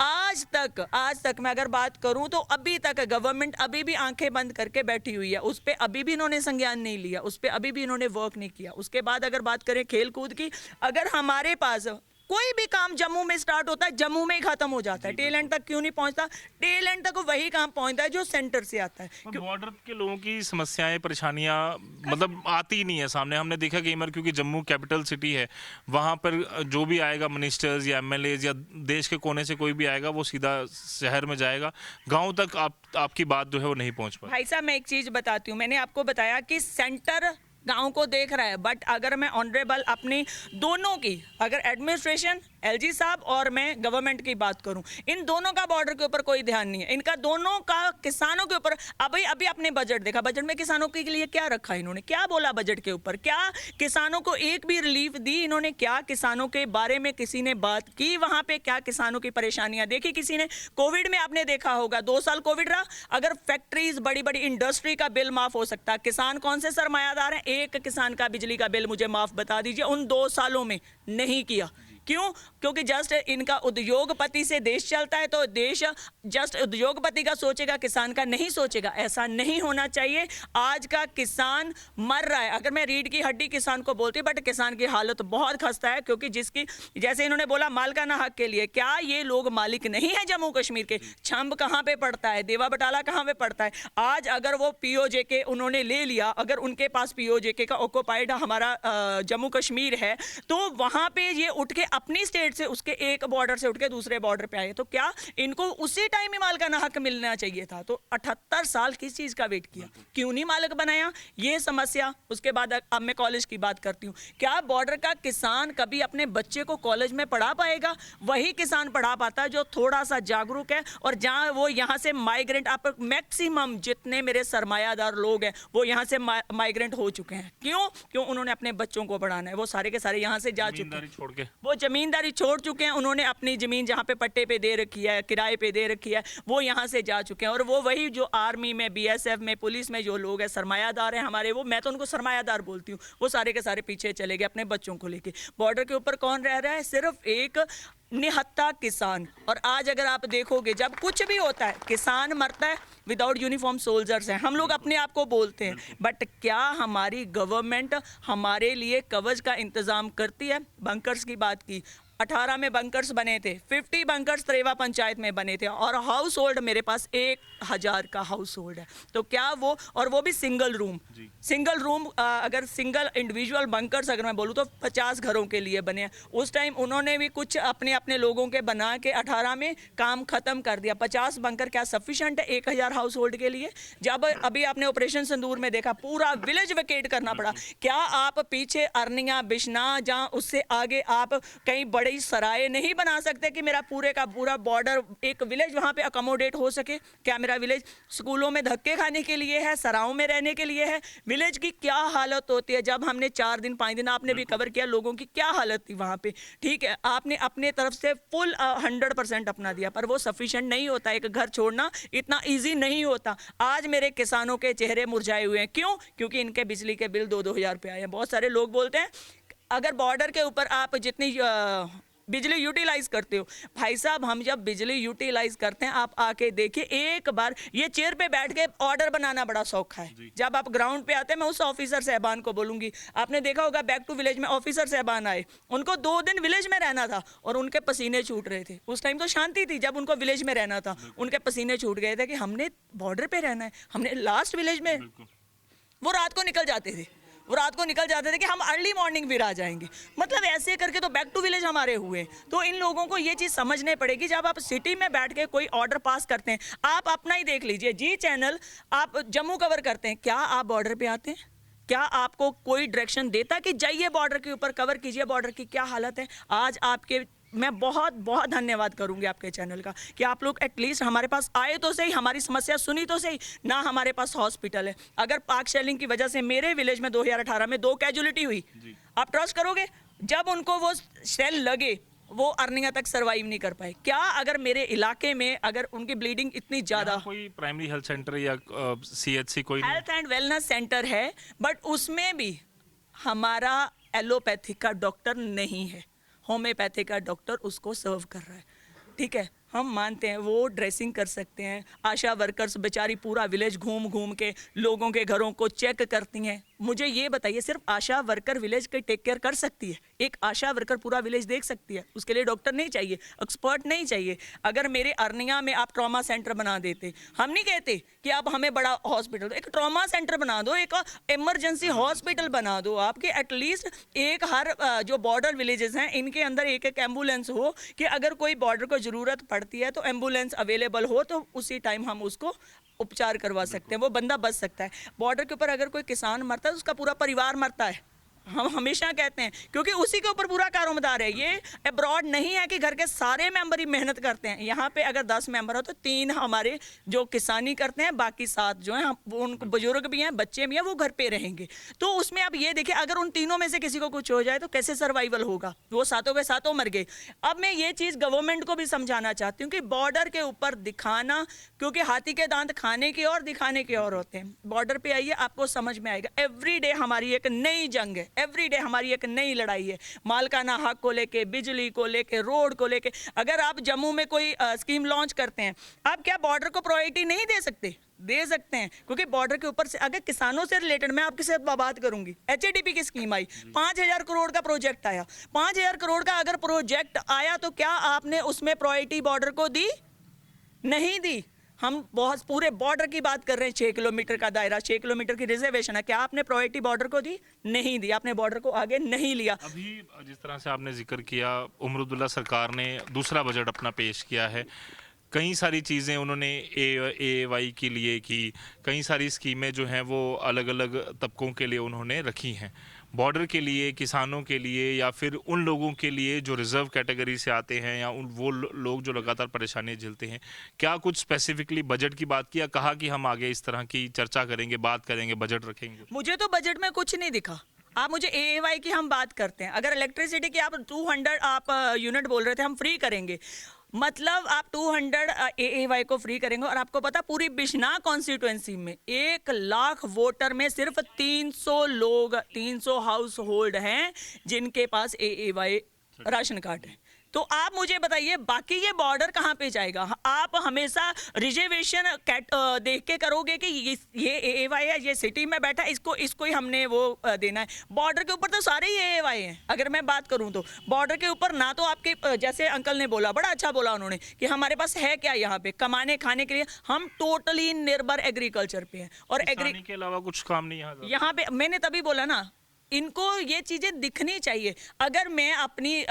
आज तक मैं अगर बात करूं तो अभी तक गवर्नमेंट अभी भी आंखें बंद करके बैठी हुई है। उस पर अभी भी इन्होंने संज्ञान नहीं लिया, उस पर अभी भी इन्होंने वर्क नहीं किया। उसके बाद अगर बात करें खेल कूद की, अगर हमारे पास कोई भी काम जम्मू में स्टार्ट होता है जम्मू में ही खत्म हो जाता है, टेल एंड तक क्यों नहीं पहुंचता? टेल एंड तक वही काम पहुंचता है जो सेंटर से आता है।
बॉर्डर के लोगों की समस्याएं परेशानियां मतलब आती ही नहीं है सामने। हमने देखा कई बार, क्योंकि जम्मू कैपिटल सिटी है, वहां पर जो भी आएगा मिनिस्टर्स या एमएलएज या देश के कोने से कोई भी आएगा वो सीधा शहर में जाएगा, गांव तक आपकी बात जो है वो नहीं पहुंच पाए।
भाई साहब मैं एक चीज बताती हूँ, मैंने आपको बताया कि सेंटर गांव को देख रहा है, बट अगर मैं ऑनरेबल अपनी दोनों की, अगर एडमिनिस्ट्रेशन एलजी साहब और मैं गवर्नमेंट की बात करूं, इन दोनों का बॉर्डर के ऊपर कोई ध्यान नहीं है। इनका दोनों का किसानों के ऊपर, अभी आपने बजट देखा, बजट में किसानों के लिए क्या रखा इन्होंने, क्या बोला बजट के ऊपर, क्या किसानों को एक भी रिलीफ दी इन्होंने, क्या किसानों के बारे में किसी ने बात की वहां पे, क्या किसानों की परेशानियां देखी किसी ने? कोविड में आपने देखा होगा 2 साल कोविड रहा, अगर फैक्ट्रीज बड़ी बड़ी इंडस्ट्री का बिल माफ हो सकता है, किसान कौन से सरमायादार हैं? एक किसान का बिजली का बिल मुझे माफ बता दीजिए, उन 2 सालों में नहीं किया। क्यों? क्योंकि जस्ट इनका उद्योगपति से देश चलता है, तो देश जस्ट उद्योगपति का सोचेगा, किसान का नहीं सोचेगा। ऐसा नहीं होना चाहिए। आज का किसान मर रहा है, अगर मैं रीढ़ की हड्डी किसान को बोलती, बट किसान की हालत बहुत खस्ता है, क्योंकि जिसकी, जैसे इन्होंने बोला मालिकाना हक के लिए, क्या ये लोग मालिक नहीं है जम्मू कश्मीर के? छंब कहाँ पे पड़ता है, देवा बटाला कहाँ पे पड़ता है? आज अगर वो पीओजेके उन्होंने ले लिया, अगर उनके पास पीओजेके का ऑक्युपाइड हमारा जम्मू कश्मीर है, तो वहां पे ये उठ के अपनी स्टेट से, उसके एक बॉर्डर से उठ के दूसरे बॉर्डर पे आए, तो क्या इनको उसी टाइम ही मालिकाना हक मिलना चाहिए था? तो 78 साल किस चीज का वेट किया, क्यों नहीं मालिक बनाया? ये समस्या। उसके बाद अब मैं कॉलेज की बात करती हूँ, क्या बॉर्डर का किसान कभी अपने बच्चे को कॉलेज में पढ़ा पाएगा? वही किसान पढ़ा पाता है जो थोड़ा सा जागरूक है, और जहाँ वो यहाँ से माइग्रेंट, आप मैक्सिमम जितने मेरे सरमायादार लोग हैं वो यहाँ से माइग्रेंट हो चुके हैं। क्यों? उन्होंने अपने बच्चों को पढ़ाना है, वो सारे के सारे यहाँ से जा चुके हैं,
छोड़ के
वो जमींदारी छोड़ चुके हैं, उन्होंने अपनी जमीन जहाँ पे पट्टे पे दे रखी है, किराए पे दे रखी है, वो यहाँ से जा चुके हैं। और वो वही जो आर्मी में, बीएसएफ में, पुलिस में जो लोग हैं सरमायादार हैं हमारे, वो, मैं तो उनको सरमायादार बोलती हूँ, वो सारे के सारे पीछे चले गए अपने बच्चों को लेके। बॉर्डर के ऊपर कौन रह रहा है? सिर्फ एक निहत्था किसान। और आज अगर आप देखोगे, जब कुछ भी होता है किसान मरता है, विदाउट यूनिफॉर्म सोल्जर्स हैं, हम लोग अपने आप को बोलते हैं, बट क्या हमारी गवर्नमेंट हमारे लिए कवच का इंतजाम करती है? बंकर्स की बात की, 18 में बंकर्स बने थे, 50 बंकर्स त्रेवा पंचायत में बने थे, और हाउस होल्ड मेरे पास 1000 का हाउस होल्ड है। तो क्या वो, और वो भी सिंगल रूम, अगर सिंगल इंडिविजुअल बंकर्स अगर मैं बोलूँ तो 50 घरों के लिए बने हैं। उस टाइम उन्होंने भी कुछ अपने अपने लोगों के बना के 18 में काम खत्म कर दिया। 50 बंकर क्या सफिशिएंट है 1000 हाउस होल्ड के लिए? जब अभी आपने ऑपरेशन सिंदूर में देखा, पूरा विलेज वेकेट करना पड़ा। क्या आप पीछे अरनिया, बिश्ना, जहाँ उससे आगे आप कई बड़े सराय नहीं बना सकते कि मेरा पूरे का पूरा बॉर्डर, एक विलेज वहां पे अकोमोडेट हो सके? क्या मेरा विलेज स्कूलों में धक्के खाने के लिए है, सरायों में रहने के लिए है? विलेज की क्या हालत होती है? जब हमने 4 दिन 5 दिन आपने भी कवर किया, लोगों की क्या हालत थी वहां पे। ठीक है, आपने अपने तरफ से फुल 100% अपना दिया, पर वो सफिशिएंट नहीं होता। एक घर छोड़ना इतना ईजी नहीं होता। आज मेरे किसानों के चेहरे मुरझाए हुए हैं। क्यों? क्योंकि इनके बिजली के बिल 2-2 हज़ार रुपये आए हैं। बहुत सारे लोग बोलते हैं अगर बॉर्डर के ऊपर आप जितनी बिजली यूटिलाइज करते हो, भाई साहब हम जब बिजली यूटिलाइज करते हैं, आप आके देखिए, एक बार ये चेयर पे बैठ के ऑर्डर बनाना बड़ा सौखा है। जब आप ग्राउंड पे आते हैं, मैं उस ऑफिसर साहबान को बोलूंगी, आपने देखा होगा बैक टू विलेज में ऑफिसर साहबान आए, उनको 2 दिन विलेज में रहना था और उनके पसीने छूट रहे थे। उस टाइम तो शांति थी जब उनको विलेज में रहना था, उनके पसीने छूट गए थे कि हमने बॉर्डर पे रहना है, हमने लास्ट विलेज में। वो रात को निकल जाते थे, कि हम अर्ली मॉर्निंग फिर आ जाएंगे। मतलब ऐसे करके तो बैक टू विलेज हमारे हुए। तो इन लोगों को ये चीज़ समझने पड़ेगी, जब आप सिटी में बैठ के कोई ऑर्डर पास करते हैं, आप अपना ही देख लीजिए, जी चैनल आप जम्मू कवर करते हैं, क्या आप बॉर्डर पे आते हैं? क्या आपको कोई डायरेक्शन देता कि जाइए बॉर्डर के ऊपर कवर कीजिए बॉर्डर की क्या हालत है? आज आपके, मैं बहुत बहुत धन्यवाद करूंगी आपके चैनल का कि आप लोग एटलीस्ट हमारे पास आए तो सही, हमारी समस्या सुनी तो सही। ना हमारे पास हॉस्पिटल है, अगर पाक शेलिंग की वजह से मेरे विलेज में 2018 में 2 कैजुअलिटी हुई, आप ट्रस्ट करोगे? जब उनको वो शेल लगे, वो अर्निंगा तक सरवाइव नहीं कर पाए। क्या अगर मेरे इलाके में अगर उनकी ब्लीडिंग इतनी ज़्यादा,
कोई प्राइमरी हेल्थ सेंटर या CHC कोई
हेल्थ एंड वेलनेस सेंटर है, बट उसमें भी हमारा एलोपैथिक का डॉक्टर नहीं है, होम्योपैथिक का डॉक्टर उसको सर्व कर रहा है। ठीक है, हम मानते हैं वो ड्रेसिंग कर सकते हैं। आशा वर्कर्स बेचारी पूरा विलेज घूम घूम के लोगों के घरों को चेक करती हैं। मुझे ये बताइए, सिर्फ आशा वर्कर विलेज के टेक केयर कर सकती है? एक आशा वर्कर पूरा विलेज देख सकती है? उसके लिए डॉक्टर नहीं चाहिए, एक्सपर्ट नहीं चाहिए। अगर मेरे अर्निया में आप ट्रॉमा सेंटर बना देते, हम नहीं कहते कि आप हमें बड़ा हॉस्पिटल दो, एक ट्रॉमा सेंटर बना दो, एक इमरजेंसी हॉस्पिटल बना दो आपके, एटलीस्ट एक हर जो बॉर्डर विलेजेस हैं इनके अंदर एक एक एम्बुलेंस हो कि अगर कोई बॉर्डर को ज़रूरत पड़ती है तो एम्बुलेंस अवेलेबल हो, तो उसी टाइम हम उसको उपचार करवा सकते हैं, वो बंदा बच सकता है। बॉर्डर के ऊपर अगर कोई किसान मरता है तो उसका पूरा परिवार मरता है, हम हमेशा कहते हैं, क्योंकि उसी के ऊपर पूरा कारोबार है। ये अब्रॉड नहीं है कि घर के सारे मेंबर ही मेहनत करते हैं। यहाँ पे अगर 10 मेंबर हो तो 3 हमारे जो किसानी करते हैं, बाकी 7 जो हैं वो उनको बुजुर्ग भी हैं, बच्चे भी हैं, वो घर पे रहेंगे। तो उसमें अब ये देखिए, अगर उन तीनों में से किसी को कुछ हो जाए तो कैसे सर्वाइवल होगा? वो 7 के 7 मर गए। अब मैं ये चीज़ गवर्नमेंट को भी समझाना चाहती हूँ कि बॉर्डर के ऊपर दिखाना, क्योंकि हाथी के दांत खाने की और दिखाने की और होते हैं। बॉर्डर पे आइए, आपको समझ में आएगा। एवरीडे हमारी एक नई जंग है, एवरीडे हमारी एक नई लड़ाई है, मालकाना हक को लेके, बिजली को लेके, रोड को लेके। अगर आप जम्मू में कोई स्कीम लॉन्च करते हैं, आप क्या बॉर्डर को प्रायोरिटी नहीं दे सकते? दे सकते हैं, क्योंकि बॉर्डर के ऊपर से अगर किसानों से रिलेटेड मैं आपके साथ बात करूंगी। HADP की स्कीम आई, 5000 करोड़ का प्रोजेक्ट आया। 5000 करोड़ का अगर प्रोजेक्ट आया तो क्या आपने उसमें प्रायोरिटी बॉर्डर को दी? नहीं दी। हम बहुत पूरे बॉर्डर की बात कर रहे हैं, 6 किलोमीटर का दायरा, 6 किलोमीटर की रिजर्वेशन है। क्या आपने प्रायोरिटी बॉर्डर को दी? नहीं दी। आपने बॉर्डर को आगे नहीं लिया।
अभी जिस तरह से आपने जिक्र किया, उमर अब्दुल्ला सरकार ने दूसरा बजट अपना पेश किया है, कई सारी चीज़ें उन्होंने AAY के लिए की, कई सारी स्कीमें जो हैं वो अलग अलग तबकों के लिए उन्होंने रखी हैं। बॉर्डर के लिए, किसानों के लिए, या फिर उन लोगों के लिए जो रिजर्व कैटेगरी से आते हैं, या वो लोग जो लगातार परेशानी झेलते हैं, क्या कुछ स्पेसिफिकली बजट की बात किया? कहा कि हम आगे इस तरह की चर्चा करेंगे, बात करेंगे, बजट रखेंगे?
मुझे तो बजट में कुछ नहीं दिखा। आप मुझे AAY की हम बात करते हैं, अगर इलेक्ट्रिसिटी की आप 200 आप यूनिट बोल रहे थे हम फ्री करेंगे, मतलब आप 200 AAY को फ्री करेंगे। और आपको पता पूरी बिश्नाह कॉन्स्टिट्यूएंसी में 1 लाख वोटर में सिर्फ 300 लोग, 300 हाउस होल्ड हैं जिनके पास AAY राशन कार्ड है। तो आप मुझे बताइए, बाकी ये बॉर्डर कहाँ पे जाएगा? आप हमेशा रिजर्वेशन देख के करोगे कि ये AAY है, ये सिटी में बैठा, इसको ही हमने वो देना है। बॉर्डर के ऊपर तो सारे ही AAY हैं। अगर मैं बात करूं तो बॉर्डर के ऊपर ना तो आपके, जैसे अंकल ने बोला, बड़ा अच्छा बोला उन्होंने कि हमारे पास है क्या यहाँ पे कमाने खाने के लिए, हम टोटली निर्भर एग्रीकल्चर पे हैं। और
किसानी के अलावा कुछ काम नहीं
यहाँ पे। मैंने तभी बोला ना, इनको ये चीज़ें दिखनी चाहिए। अगर मैं अपनी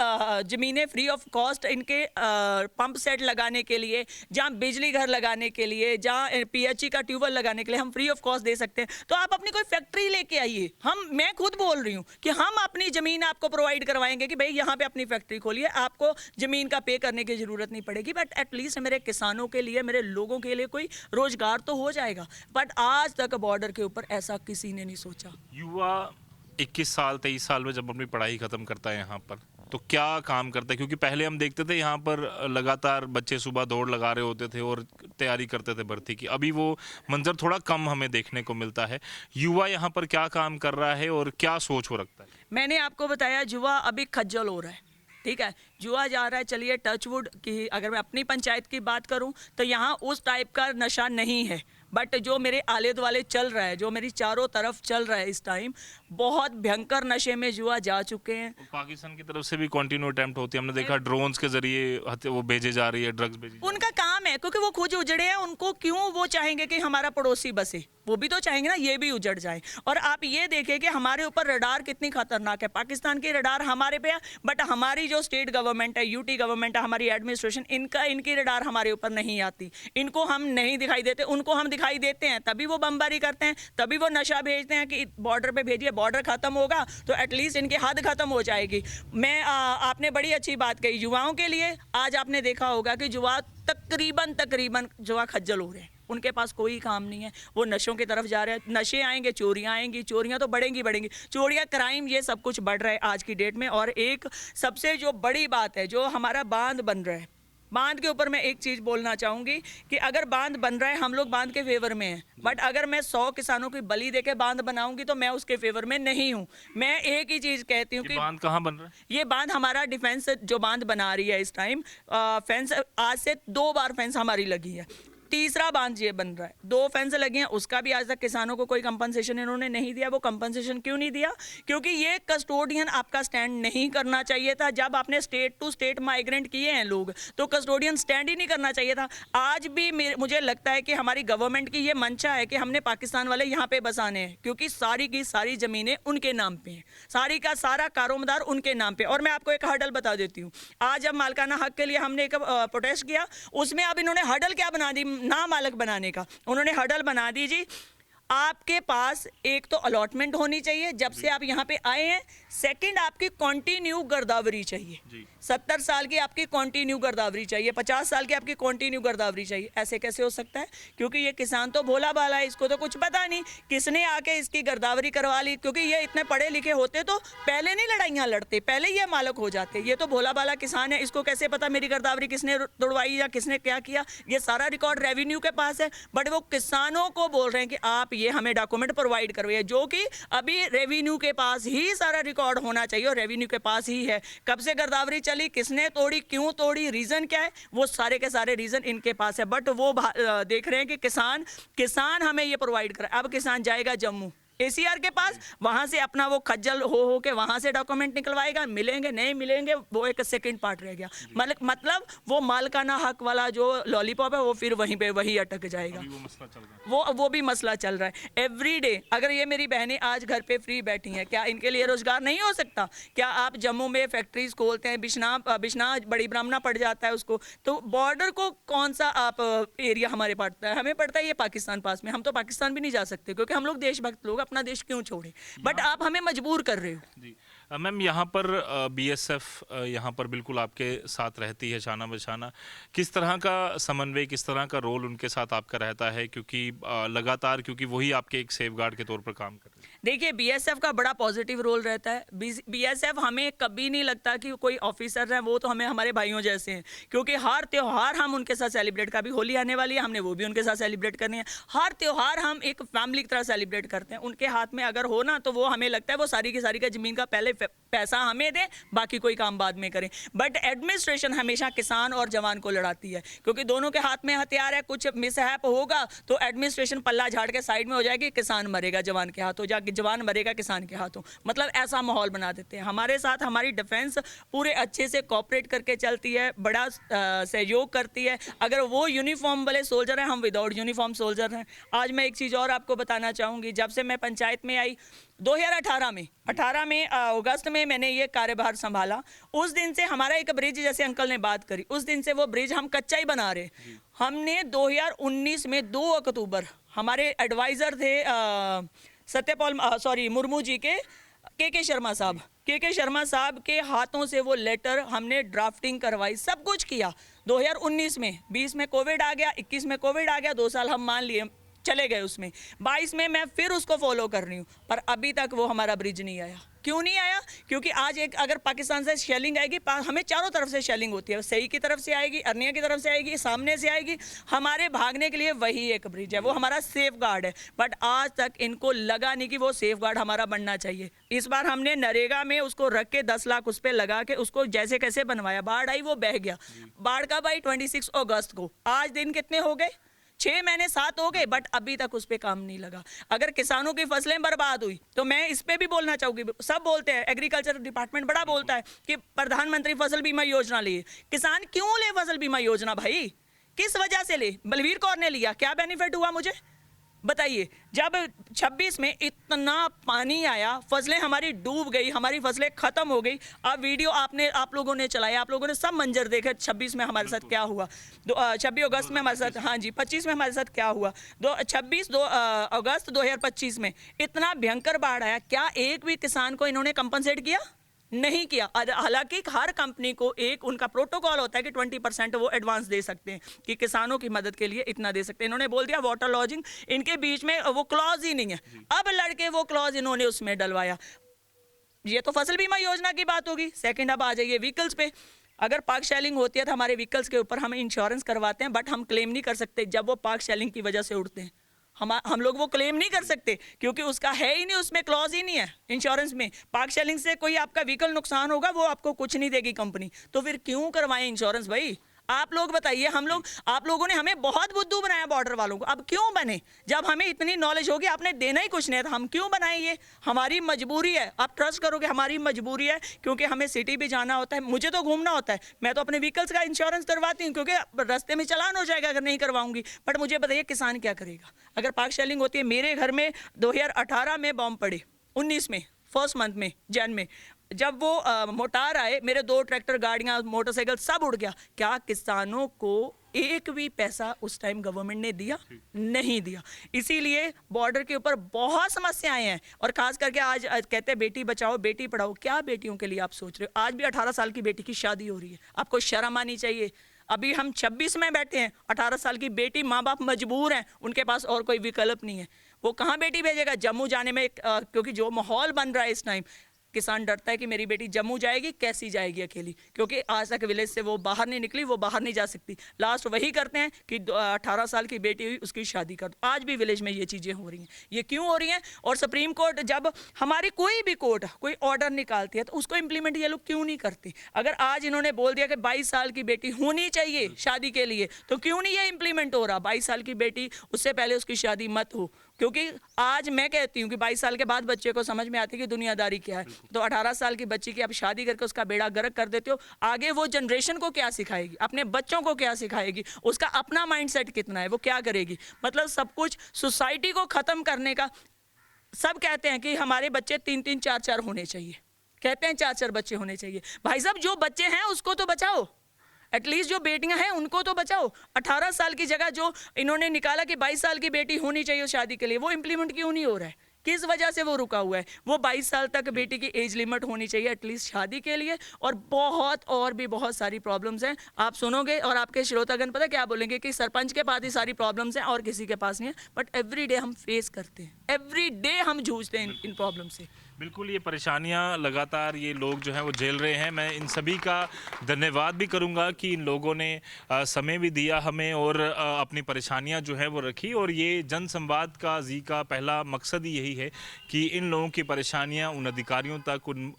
ज़मीनें फ्री ऑफ कॉस्ट इनके पंप सेट लगाने के लिए, जहाँ बिजली घर लगाने के लिए, जहाँ PHE का ट्यूबवेल लगाने के लिए हम फ्री ऑफ कॉस्ट दे सकते हैं, तो आप अपनी कोई फैक्ट्री लेके आइए। मैं खुद बोल रही हूँ कि हम अपनी ज़मीन आपको प्रोवाइड करवाएंगे कि भाई यहाँ पे अपनी फैक्ट्री खोलिए, आपको ज़मीन का पे करने की ज़रूरत नहीं पड़ेगी। बट एटलीस्ट मेरे किसानों के लिए, मेरे लोगों के लिए कोई रोज़गार तो हो जाएगा। बट आज तक बॉर्डर के ऊपर ऐसा किसी ने नहीं सोचा।
युवा 21 साल 23 साल में जब अपनी पढ़ाई ख़त्म करता है यहाँ पर, तो क्या काम करता है? क्योंकि पहले हम देखते थे यहाँ पर लगातार बच्चे सुबह दौड़ लगा रहे होते थे और तैयारी करते थे भर्ती की। अभी वो मंजर थोड़ा कम हमें देखने को मिलता है। युवा यहाँ पर क्या काम कर रहा है और क्या सोच हो रखता है?
मैंने आपको बताया, युवा अभी खज्जल हो रहा है, ठीक है, जुआ जा रहा है। चलिए टचवुड की अगर मैं अपनी पंचायत की बात करूं तो यहाँ उस टाइप का नशा नहीं है, बट जो मेरे आले दुआले चल रहा है, जो मेरी चारों तरफ चल रहा है इस टाइम, बहुत भयंकर नशे में जुआ जा चुके हैं।
पाकिस्तान की तरफ से भी कंटिन्यू अटेम्प्ट होती है, हमने देखा ड्रोन्स के जरिए वो भेजे जा रही है, ड्रग्स भेजी।
उनका काम है, क्योंकि वो खुद उजड़े हैं, उनको क्यों वो चाहेंगे कि हमारा पड़ोसी बसे? वो भी तो चाहेंगे ना ये भी उजड़ जाए। और आप ये देखें कि हमारे ऊपर रडार कितनी खतरनाक है। पाकिस्तान की रडार हमारे पे है, बट हमारी जो स्टेट गवर्नमेंट है, UT गवर्नमेंट है, हमारी एडमिनिस्ट्रेशन, इनकी रडार हमारे ऊपर नहीं आती। इनको हम नहीं दिखाई देते, उनको हम दिखाई देते हैं, तभी वो बमबारी करते हैं, तभी वो नशा भेजते हैं कि बॉर्डर पे भेजिए, बॉर्डर खत्म होगा तो एटलीस्ट इनकी हद खत्म हो जाएगी। आपने बड़ी अच्छी बात कही युवाओं के लिए। आज आपने देखा होगा कि युवा तकरीबन जुआ खज्जल हो रहे हैं, उनके पास कोई काम नहीं है, वो नशों की तरफ जा रहे हैं। नशे आएंगे, चोरियां आएंगी, चोरियां तो बढ़ेंगी, चोरियां, क्राइम, ये सब कुछ बढ़ रहा है आज की डेट में। और एक सबसे जो बड़ी बात है, जो हमारा बांध बन रहा है, बांध के ऊपर मैं एक चीज़ बोलना चाहूँगी कि अगर बांध बन रहा है हम लोग बांध के फेवर में हैं, बट अगर मैं 100 किसानों की बलि देके बांध बनाऊंगी तो मैं उसके फेवर में नहीं हूँ। मैं एक ही चीज़ कहती हूँ
ये
कि
बांध कहाँ बन रहा है?
ये बांध हमारा डिफेंस जो बांध बना रही है इस टाइम, फेंस आज से 2 बार फेंस हमारी लगी है, तीसरा बांध ये बन रहा है। 2 फेंस लगे हैं, उसका भी आज तक किसानों को कोई कंपनसेशन इन्होंने नहीं दिया। वो कंपनसेशन क्यों नहीं दिया? क्योंकि ये कस्टोडियन आपका स्टैंड नहीं करना चाहिए था। जब आपने स्टेट टू स्टेट माइग्रेंट किए हैं लोग, तो कस्टोडियन स्टैंड ही नहीं करना चाहिए था। आज भी मुझे लगता है कि हमारी गवर्नमेंट की ये मंशा है कि हमने पाकिस्तान वाले यहाँ पे बसाने हैं, क्योंकि सारी की सारी ज़मीनें उनके नाम पे हैं, सारी का सारा कारोबार उनके नाम पे। और मैं आपको एक हर्डल बता देती हूँ, आज जब मालकाना हक के लिए हमने एक प्रोटेस्ट किया, उसमें अब इन्होंने हर्डल क्या बना दी ना मालक बनाने का, उन्होंने हर्डल बना दी जी, आपके पास एक तो अलॉटमेंट होनी चाहिए जब से आप यहाँ पे आए हैं, सेकंड आपकी कॉन्टिन्यू गर्दावरी चाहिए, 70 साल की आपकी कॉन्टिन्यू गर्दावरी चाहिए, 50 साल की आपकी कॉन्टिन्यू गर्दावरी चाहिए। ऐसे कैसे हो सकता है? क्योंकि ये किसान तो भोला भाला है, इसको तो कुछ पता नहीं किसने आके इसकी गर्दावरी करवा ली। क्योंकि ये इतने पढ़े लिखे होते तो पहले नहीं लड़ाइयाँ लड़ते, पहले ये मालक हो जाते। ये तो भोला भाला किसान है, इसको कैसे पता मेरी गर्दावरी किसने तोड़वाई या किसने क्या किया? ये सारा रिकॉर्ड रेवेन्यू के पास है, बट वो किसानों को बोल रहे हैं कि आप ये हमें डॉक्यूमेंट प्रोवाइड करवाइए, जो कि अभी रेवेन्यू के पास ही सारा रिकॉर्ड होना चाहिए और रेवेन्यू के पास ही है। कब से गर्दावरी चली, किसने तोड़ी, क्यों तोड़ी, रीजन क्या है, वो सारे के सारे रीजन इनके पास है। बट वो देख रहे हैं कि किसान हमें ये प्रोवाइड करे। अब किसान जाएगा जम्मू ACR के पास, वहां से अपना वो खज्जल हो के वहां से डॉक्यूमेंट निकलवाएगा, मिलेंगे नहीं मिलेंगे वो एक सेकंड पार्ट रह गया। मतलब वो मालकाना हक वाला जो लॉलीपॉप है वो फिर वहीं पे वही अटक जाएगा।
वो मसला चल रहा है।
वो भी मसला चल रहा है एवरी डे। अगर ये मेरी बहनें आज घर पे फ्री बैठी हैं, क्या इनके लिए रोजगार नहीं हो सकता? क्या आप जम्मू में फैक्ट्रीज खोलते हैं, बिश्ना बड़ी ब्राह्मणा पड़ जाता है उसको, तो बॉर्डर को कौन सा आप एरिया हमारे पड़ता है? हमें पड़ता है ये पाकिस्तान पास में। हम तो पाकिस्तान भी नहीं जा सकते क्योंकि हम लोग देशभक्त लोग, अपना देश क्यों छोड़े? बट आप हमें मजबूर कर रहे हो।
जी मैम, यहाँ पर BSF यहाँ पर बिल्कुल आपके साथ रहती है शाना बशाना। किस तरह का समन्वय, किस तरह का रोल उनके साथ आपका रहता है? क्योंकि लगातार क्योंकि वही आपके एक सेफगार्ड के तौर पर काम कर रहे हैं।
देखिए, BSF का बड़ा पॉजिटिव रोल रहता है। BSF हमें कभी नहीं लगता कि कोई ऑफिसर है, वो तो हमें हमारे भाइयों जैसे हैं, क्योंकि हर त्यौहार हम उनके साथ सेलिब्रेट का भी होली आने वाली है, हमने वो भी उनके साथ सेलिब्रेट करनी है। हर त्यौहार हम एक फैमिली की तरह सेलिब्रेट करते हैं। उनके हाथ में अगर हो ना तो वो हमें लगता है वो सारी की सारी का ज़मीन का पहले पैसा हमें दे, बाकी कोई काम बाद में करें। बट एडमिनिस्ट्रेशन हमेशा किसान और जवान को लड़ाती है, क्योंकि दोनों के हाथ में हथियार है। कुछ मिसहैप होगा तो एडमिनिस्ट्रेशन पल्ला झाड़ के साइड में हो जाएगी, किसान मरेगा जवान के हाथों, जाके जवान मरेगा किसान के हाथों। मतलब ऐसा माहौल बना देते हैं। हमारे साथ हमारी डिफेंस पूरे अच्छे से कोऑपरेट करके चलती है, बड़ा सहयोग करती है। अगर वो यूनिफॉर्म वाले सोल्जर हैं, हम विदाउट यूनिफॉर्म सोल्जर हैं। आज मैं एक चीज़ और आपको बताना चाहूँगी। जब से मैं पंचायत में आई 2018 में अगस्त में मैंने ये कार्यभार संभाला, उस दिन से हमारा एक ब्रिज, जैसे अंकल ने बात करी, उस दिन से वो ब्रिज हम कच्चा ही बना रहे। हमने 2019 में 2 अक्टूबर हमारे एडवाइज़र थे मुर्मू जी के शर्मा साहब के हाथों से वो लेटर हमने ड्राफ्टिंग करवाई, सब कुछ किया 2019 में। 20 में कोविड आ गया, 21 में कोविड आ गया, 2 साल हम मान लिए चले गए उसमें। 22 में मैं फिर उसको फॉलो कर रही हूँ, पर अभी तक वो हमारा ब्रिज नहीं आया। क्यों नहीं आया? क्योंकि आज एक अगर पाकिस्तान से शेलिंग आएगी, हमें चारों तरफ से शेलिंग होती है। सही की तरफ से आएगी, अरनिया की तरफ से आएगी, सामने से आएगी। हमारे भागने के लिए वही एक ब्रिज है, वो हमारा सेफ गार्ड है। बट आज तक इनको लगा नहीं कि वो सेफ गार्ड हमारा बनना चाहिए। इस बार हमने नरेगा में उसको रख के 10 लाख उस पर लगा के उसको जैसे कैसे बनवाया। बाढ़ आई, वो बह गया। बाढ़ कब आई? 26 अगस्त को। आज दिन कितने हो गए? 6 महीने 7 हो गए, बट अभी तक उस पर काम नहीं लगा। अगर किसानों की फसलें बर्बाद हुई तो मैं इस पे भी बोलना चाहूँगी। सब बोलते हैं, एग्रीकल्चर डिपार्टमेंट बड़ा बोलता है कि प्रधानमंत्री फसल बीमा योजना लिए। किसान क्यों ले फसल बीमा योजना भाई? किस वजह से ले? बलवीर कौर ने लिया, क्या बेनिफिट हुआ मुझे बताइए? जब 26 में इतना पानी आया, फसलें हमारी डूब गई, हमारी फसलें खत्म हो गई। अब वीडियो आप लोगों ने चलाया, आप लोगों ने सब मंजर देखे 26 में हमारे साथ क्या हुआ, 26 अगस्त में हमारे साथ, हाँ जी 25 में हमारे साथ क्या हुआ, 26 अगस्त 2025 में इतना भयंकर बाढ़ आया। क्या एक भी किसान को इन्होंने कंपनसेट किया? नहीं किया। हालांकि हर कंपनी को एक उनका प्रोटोकॉल होता है कि 20% वो एडवांस दे सकते हैं, कि किसानों की मदद के लिए इतना दे सकते हैं। इन्होंने बोल दिया वाटर लॉजिंग, इनके बीच में वो क्लॉज ही नहीं है। अब लड़के वो क्लॉज इन्होंने उसमें डलवाया। ये तो फसल बीमा योजना की बात होगी। सेकंड अब आ जाइए व्हीकल्स पे। अगर पाक शेलिंग होती है तो हमारे व्हीकल्स के ऊपर हम इंश्योरेंस करवाते हैं, बट हम क्लेम नहीं कर सकते जब वो पाक शेलिंग की वजह से उड़ते हैं। हम लोग वो क्लेम नहीं कर सकते क्योंकि उसका है ही नहीं, उसमें क्लॉज ही नहीं है इंश्योरेंस में। पाक शेलिंग से कोई आपका व्हीकल नुकसान होगा वो आपको कुछ नहीं देगी कंपनी, तो फिर क्यों करवाएं इंश्योरेंस भाई? आप लोग बताइए। आप लोगों ने हमें बहुत बुद्धू बनाया बॉर्डर वालों को। अब क्यों बने जब हमें इतनी नॉलेज होगी? आपने देना ही कुछ नहीं था, हम क्यों बनाए? ये हमारी मजबूरी है, आप ट्रस्ट करोगे, हमारी मजबूरी है क्योंकि हमें सिटी भी जाना होता है, मुझे तो घूमना होता है। मैं तो अपने व्हीकल्स का इंश्योरेंस करवाती हूँ क्योंकि रास्ते में चालान हो जाएगा अगर नहीं करवाऊंगी। बट मुझे बताइए किसान क्या करेगा अगर पाक शेलिंग होती है? मेरे घर में 2018 में बॉम्ब पड़े, 19 में फर्स्ट मंथ में जैन में, जब वो मोटार आए, मेरे 2 ट्रैक्टर, गाड़ियां, मोटरसाइकिल सब उड़ गया। क्या किसानों को एक भी पैसा उस टाइम गवर्नमेंट ने दिया? नहीं दिया। इसीलिए बॉर्डर के ऊपर बहुत समस्याएं हैं। और खास करके आज कहते हैं बेटी बचाओ बेटी पढ़ाओ, क्या बेटियों के लिए आप सोच रहे हो? आज भी 18 साल की बेटी की शादी हो रही है, आपको शर्म आनी चाहिए। अभी हम 26 में बैठे हैं, 18 साल की बेटी, माँ बाप मजबूर हैं, उनके पास और कोई विकल्प नहीं है। वो कहाँ बेटी भेजेगा? जम्मू जाने में क्योंकि जो माहौल बन रहा है इस टाइम, किसान डरता है कि मेरी बेटी जम्मू जाएगी, कैसी जाएगी अकेली, क्योंकि आज तक विलेज से वो बाहर नहीं निकली, वो बाहर नहीं जा सकती। लास्ट वही करते हैं कि 18 साल की बेटी हुई उसकी शादी कर दो। आज भी विलेज में ये चीज़ें हो रही हैं। ये क्यों हो रही हैं? और सुप्रीम कोर्ट जब हमारी कोई भी कोर्ट कोई ऑर्डर निकालती है तो उसको इम्प्लीमेंट ये लोग क्यों नहीं करते? अगर आज इन्होंने बोल दिया कि 22 साल की बेटी होनी चाहिए शादी के लिए, तो क्यों नहीं ये इम्प्लीमेंट हो रहा? 22 साल की बेटी, उससे पहले उसकी शादी मत हो। क्योंकि आज मैं कहती हूँ कि 22 साल के बाद बच्चे को समझ में आती है कि दुनियादारी क्या है। तो 18 साल की बच्ची की आप शादी करके उसका बेड़ा गर्क कर देते हो, आगे वो जनरेशन को क्या सिखाएगी? अपने बच्चों को क्या सिखाएगी? उसका अपना माइंडसेट कितना है, वो क्या करेगी? मतलब सब कुछ सोसाइटी को ख़त्म करने का। सब कहते हैं कि हमारे बच्चे 3-3, 4-4 होने चाहिए, कहते हैं 4-4 बच्चे होने चाहिए। भाई साहब, जो बच्चे हैं उसको तो बचाओ, एटलीस्ट जो बेटियां हैं उनको तो बचाओ। 18 साल की जगह जो इन्होंने निकाला कि 22 साल की बेटी होनी चाहिए शादी के लिए, वो इम्प्लीमेंट क्यों नहीं हो रहा है? किस वजह से वो रुका हुआ है? वो 22 साल तक बेटी की एज लिमिट होनी चाहिए एटलीस्ट शादी के लिए। और भी बहुत सारी प्रॉब्लम्स हैं। आप सुनोगे और आपके श्रोतागण पता क्या बोलेंगे कि सरपंच के पास ही सारी प्रॉब्लम्स हैं और किसी के पास नहीं है। बट एवरी डे हम फेस करते हैं, एवरी डे हम जूझते हैं इन प्रॉब्लम से।
बिल्कुल, ये परेशानियां लगातार ये लोग जो हैं वो झेल रहे हैं। मैं इन सभी का धन्यवाद भी करूंगा कि इन लोगों ने समय भी दिया हमें और अपनी परेशानियां जो है वो रखी। और ये जन संवाद का जी का पहला मकसद ही यही है कि इन लोगों की परेशानियां उन अधिकारियों तक, उन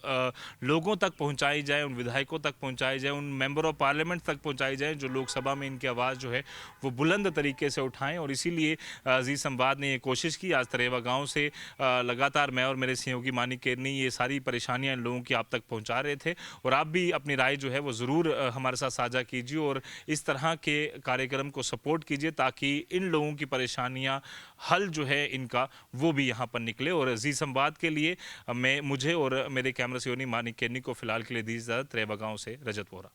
लोगों तक पहुंचाई जाए, उन विधायकों तक पहुंचाई जाए, उन मेंबर ऑफ पार्लियामेंट तक पहुंचाई जाए जो लोकसभा में इनकी आवाज़ जो है वो बुलंद तरीके से उठाएँ। और इसीलिए जी संवाद ने ये कोशिश की। आज तरेवा गाँव से लगातार मैं और मेरे सहयोगी केरनी ये सारी परेशानियां इन लोगों की आप तक पहुंचा रहे थे। और आप भी अपनी राय जो है वो ज़रूर हमारे साथ साझा कीजिए और इस तरह के कार्यक्रम को सपोर्ट कीजिए ताकि इन लोगों की परेशानियां हल जो है इनका वो भी यहाँ पर निकले। और जी संवाद के लिए मुझे और मेरे कैमरा सहयोगी मानिक केरनी को फिलहाल के लिए दी इजाज़त। तरेवा गाँव से रजत वोरा।